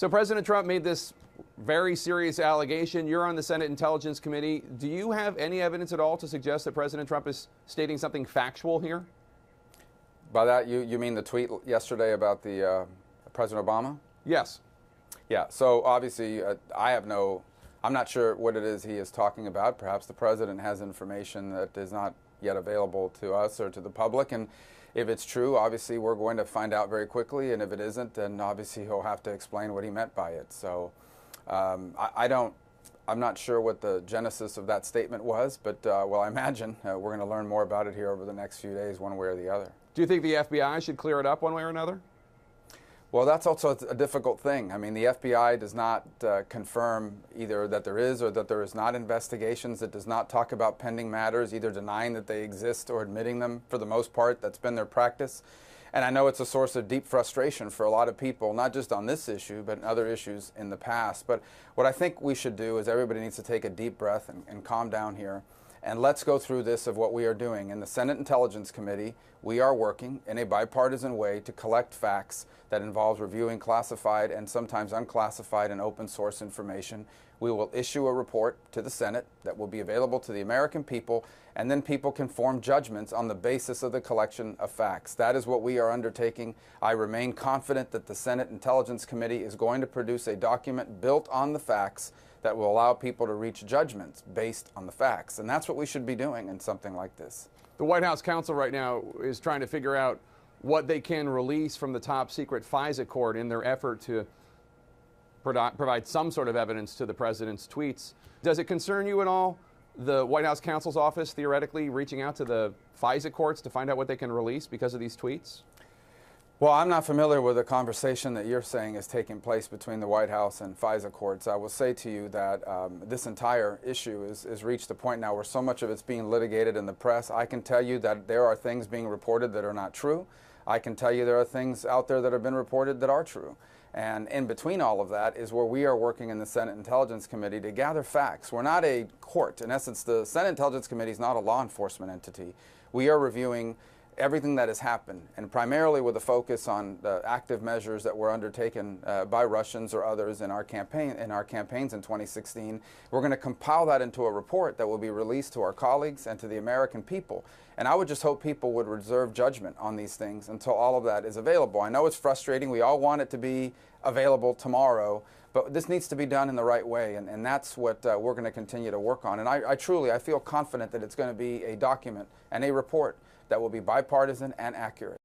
So President Trump made this very serious allegation. You're on the Senate Intelligence Committee. Do you have any evidence at all to suggest that President Trump is stating something factual here? By that, you mean the tweet yesterday about the President Obama? Yes. Yeah, so obviously I'm not sure what it is he is talking about. Perhaps the president has information that is not yet available to us or to the public. And if it's true, obviously we're going to find out very quickly. And if it isn't, then obviously he'll have to explain what he meant by it. So I'm not sure what the genesis of that statement was, but well, I imagine we're going to learn more about it here over the next few days, one way or the other. Do you think the FBI should clear it up one way or another? Well, that's also a difficult thing. I mean, the FBI does not confirm either that there is or that there is not investigations. It does not talk about pending matters, either denying that they exist or admitting them. For the most part, that's been their practice. And I know it's a source of deep frustration for a lot of people, not just on this issue, but in other issues in the past. But what I think we should do is everybody needs to take a deep breath and calm down here. And let's go through this of what we are doing. In the Senate Intelligence Committee, we are working in a bipartisan way to collect facts that involves reviewing classified and sometimes unclassified and open source information. We will issue a report to the Senate that will be available to the American people, and then people can form judgments on the basis of the collection of facts. That is what we are undertaking. I remain confident that the Senate Intelligence Committee is going to produce a document built on the facts that will allow people to reach judgments based on the facts. And that's what we should be doing in something like this. The White House counsel right now is trying to figure out what they can release from the top secret FISA court in their effort to provide some sort of evidence to the president's tweets. Does it concern you at all, the White House counsel's office theoretically reaching out to the FISA courts to find out what they can release because of these tweets? Well, I'm not familiar with the conversation that you're saying is taking place between the White House and FISA courts. I will say to you that this entire issue is reached a point now where so much of it's being litigated in the press. I can tell you that there are things being reported that are not true. I can tell you there are things out there that have been reported that are true. And in between all of that is where we are working in the Senate Intelligence Committee to gather facts. We're not a court. In essence, the Senate Intelligence Committee is not a law enforcement entity. We are reviewing everything that has happened, and primarily with a focus on the active measures that were undertaken by Russians or others in our campaigns in 2016. We're going to compile that into a report that will be released to our colleagues and to the American people. And I would just hope people would reserve judgment on these things until all of that is available. I know it's frustrating. We all want it to be available tomorrow, but this needs to be done in the right way, and that's what we're going to continue to work on. And I truly feel confident that it's going to be a document and a report that will be bipartisan and accurate.